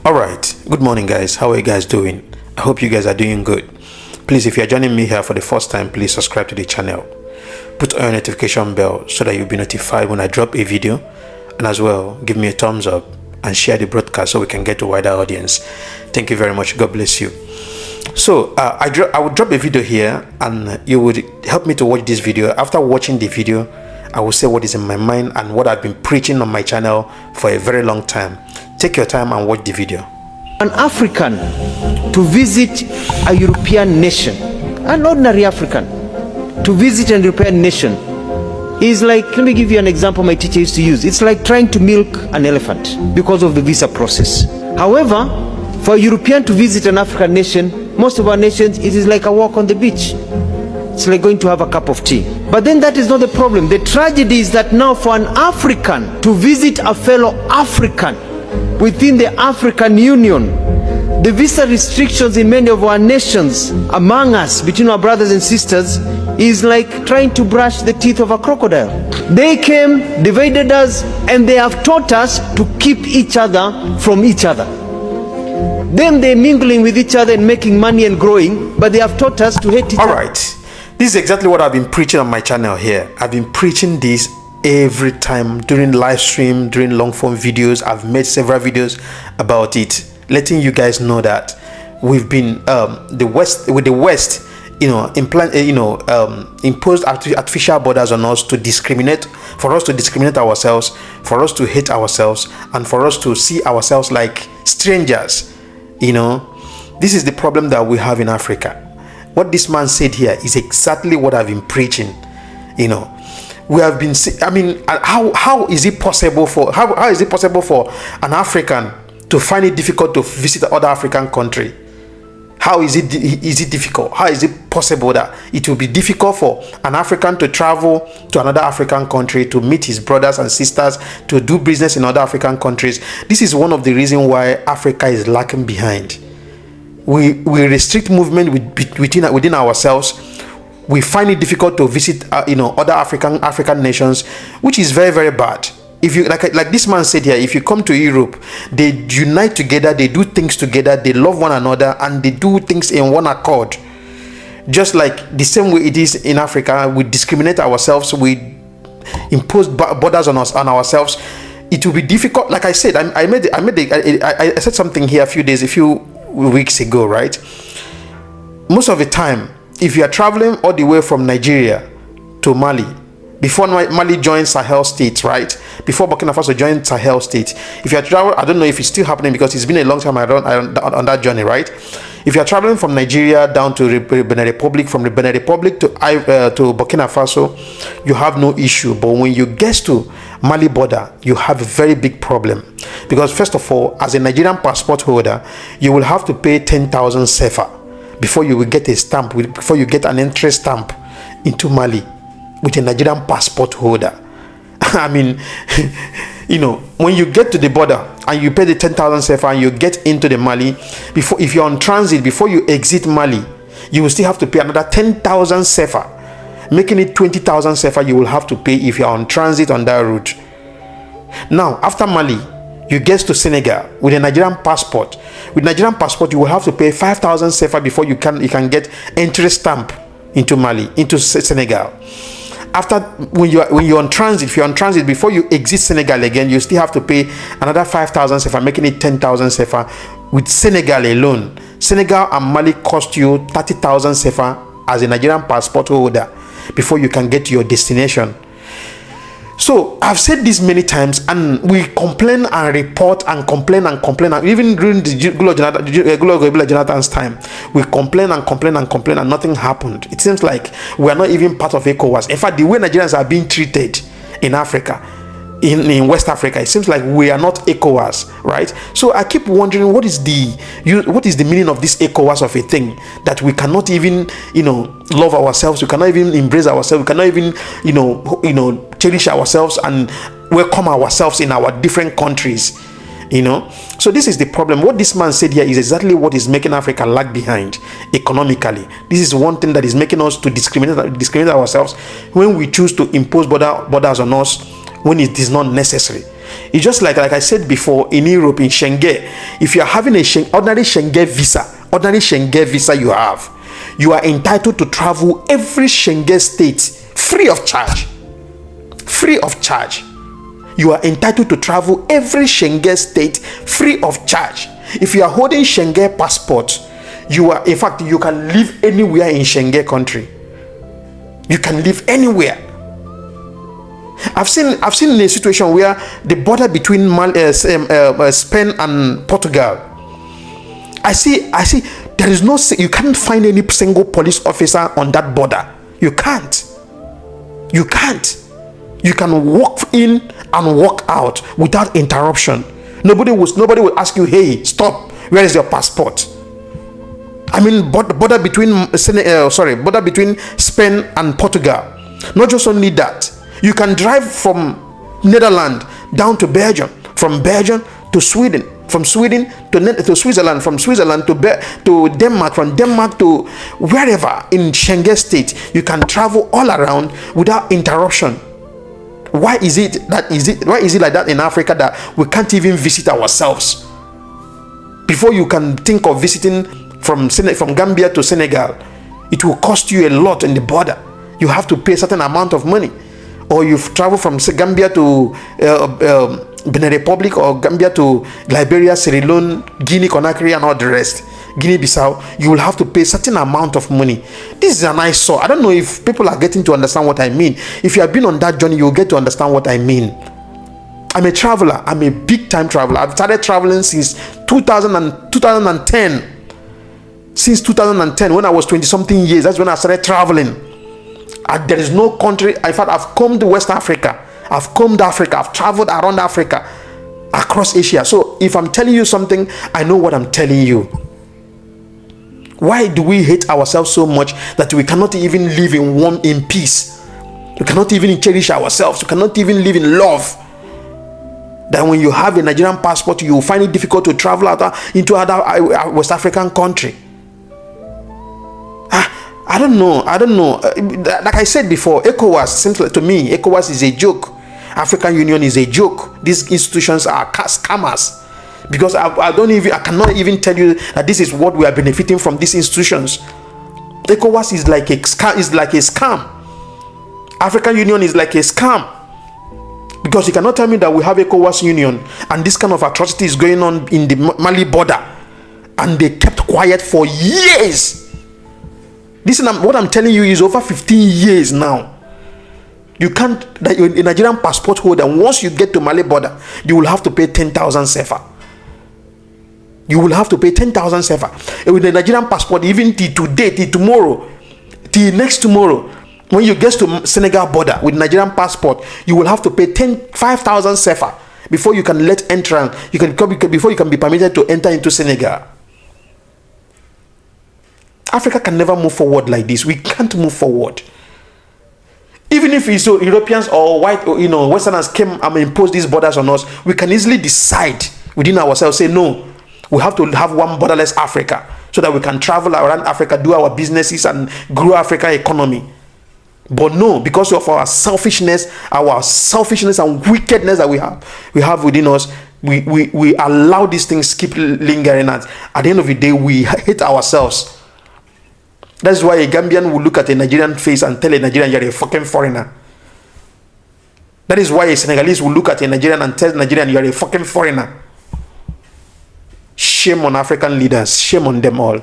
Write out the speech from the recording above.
All right, good morning guys. How are you guys doing? I hope you guys are doing good. Please, if you're joining me here for the first time, please subscribe to the channel. Put on your notification bell so that you'll be notified when I drop a video, and as well give me a thumbs up and share the broadcast so we can get to a wider audience. Thank you very much. God bless you. So I would drop a video here and you would help me to watch this video. After watching the video, I will say what is in my mind and what I've been preaching on my channel for a very long time. Take your time and watch the video. An African to visit a European nation, an ordinary African to visit a European nation is like, let me give you an example my teacher used to use. It's like trying to milk an elephant because of the visa process. However, for a European to visit an African nation, most of our nations, it is like a walk on the beach. It's like going to have a cup of tea. But then that is not the problem. The tragedy is that now for an African to visit a fellow African within the African Union, the visa restrictions in many of our nations, among us, between our brothers and sisters, is like trying to brush the teeth of a crocodile. They came, divided us, and they have taught us to keep each other from each other. Them, they're mingling with each other and making money and growing, but they have taught us to hate each other. All right, this is exactly what I've been preaching on my channel here. I've been preaching this every time during live stream, during long form videos. I've made several videos about it, letting you guys know that we've been the West, imposed artificial borders on us to discriminate, for us to discriminate ourselves, for us to hate ourselves, and for us to see ourselves like strangers. This is the problem that we have in Africa. What this man said here is exactly what I've been preaching. We have been, how is it possible for an African to find it difficult to visit another African country? How is it difficult? How is it possible that it will be difficult for an African to travel to another African country, to meet his brothers and sisters, to do business in other African countries? This is one of the reasons why Africa is lacking behind. We restrict movement within ourselves. We find it difficult to visit other African nations, which is very, very bad. If you like this man said here, if you come to Europe, they unite together, they do things together, they love one another, and they do things in one accord. Just like the same way it is in Africa, we discriminate ourselves, we impose borders on ourselves. It will be difficult. Like I said, I said something here a few weeks ago, right? Most of the time, if you are traveling all the way from Nigeria to Mali, before Mali joined Sahel states, right? Before Burkina Faso joined Sahel states, if you are traveling, I don't know if it's still happening because it's been a long time on that journey, right? If you are traveling from Nigeria down to Benin Republic, from the Benin Republic to Burkina Faso, you have no issue. But when you get to Mali border, you have a very big problem, because first of all, as a Nigerian passport holder, you will have to pay 10,000 CFA before you will get a stamp, before you get an entry stamp into Mali with a Nigerian passport holder. I mean, when you get to the border and you pay the 10,000 CFA and you get into the Mali, if you're on transit, before you exit Mali, you will still have to pay another 10,000 CFA, making it 20,000 CFA you will have to pay if you're on transit on that route. Now, after Mali, you get to Senegal with a Nigerian passport. With Nigerian passport, you will have to pay 5,000 CFA before you can get entry stamp into Mali, into Senegal. After, when you're on transit, if you're on transit, before you exit Senegal again, you still have to pay another 5,000 CFA, making it 10,000 CFA. With Senegal alone, Senegal and Mali cost you 30,000 CFA as a Nigerian passport holder before you can get to your destination. So I've said this many times, and we complain and report and complain and complain, and even during the Goodluck Jonathan's time, we complain and nothing happened. It seems like we are not even part of ECOWAS. In fact, the way Nigerians are being treated in Africa, in West Africa, it seems like we are not ECOWAS, right? So I keep wondering, what is the meaning of this ECOWAS of a thing that we cannot even love ourselves, we cannot even embrace ourselves, we cannot even cherish ourselves and welcome ourselves in our different countries. So this is the problem. What this man said here is exactly what is making Africa lag behind economically. This is one thing that is making us to discriminate ourselves when we choose to impose borders on us when it is not necessary. It's just like I said before, in Europe, in Schengen, if you are having a ordinary Schengen visa you are entitled to travel every Schengen state free of charge. Free of charge. You are entitled to travel every Schengen state free of charge. If you are holding Schengen passport, you can live anywhere in Schengen country. You can live anywhere. I've seen a situation where the border between Spain and Portugal, I see there is no, you can't find any single police officer on that border. You can't. You can walk in and walk out without interruption. Nobody will ask you, hey, stop, where is your passport? I mean, border between Spain and Portugal. Not just only that, you can drive from Netherlands down to Belgium, from Belgium to Sweden, from Sweden to Switzerland, from Switzerland to Denmark, from Denmark to wherever in Schengen state. You can travel all around without interruption. Why is it like that in Africa, that we can't even visit ourselves? Before you can think of visiting from Gambia to Senegal, it will cost you a lot in the border. You have to pay a certain amount of money. Or you've traveled from Gambia to Benin Republic, or Gambia to Liberia, Sierra Leone, Guinea Conakry, and all the rest, Guinea-Bissau, you will have to pay a certain amount of money. This is an eyesore. I don't know if people are getting to understand what I mean. If you have been on that journey, you'll get to understand what I mean. I'm a traveler. I'm a big-time traveler. I've started traveling since 2010. Since 2010, when I was 20-something years, that's when I started traveling. There is no country. In fact, I've come to West Africa. I've come to Africa. I've traveled around Africa, across Asia. So if I'm telling you something, I know what I'm telling you. Why do we hate ourselves so much that we cannot even live in peace? We cannot even cherish ourselves. We cannot even live in love. That when you have a Nigerian passport, you will find it difficult to travel into other West African country. I don't know. Like I said before, ECOWAS, seems like, to me, ECOWAS is a joke. African Union is a joke. These institutions are scammers. Because I cannot even tell you that this is what we are benefiting from these institutions. ECOWAS is like a scam. African Union is like a scam. Because you cannot tell me that we have ECOWAS Union and this kind of atrocity is going on in the Mali border, and they kept quiet for years. What I'm telling you is over 15 years now. You can't, you're a Nigerian passport holder, and once you get to Mali border, you will have to pay 10,000 sefa. You will have to pay 10,000 sefa. With the Nigerian passport, even till today, till tomorrow, till next tomorrow, when you get to Senegal border with Nigerian passport, you will have to pay 5,000 sefa before you can before you can be permitted to enter into Senegal. Africa can never move forward like this. We can't move forward. Even if it's Europeans or white, or Westerners came and imposed these borders on us, we can easily decide within ourselves, say no, we have to have one borderless Africa, so that we can travel around Africa, do our businesses, and grow Africa economy. But no, because of our selfishness and wickedness that we have within us, we allow these things keep lingering. At the end of the day, we hate ourselves. That's why a Gambian will look at a Nigerian face and tell a Nigerian, you're a fucking foreigner. That is why a Senegalese will look at a Nigerian and tell a Nigerian, you're a fucking foreigner. Shame on African leaders. Shame on them all.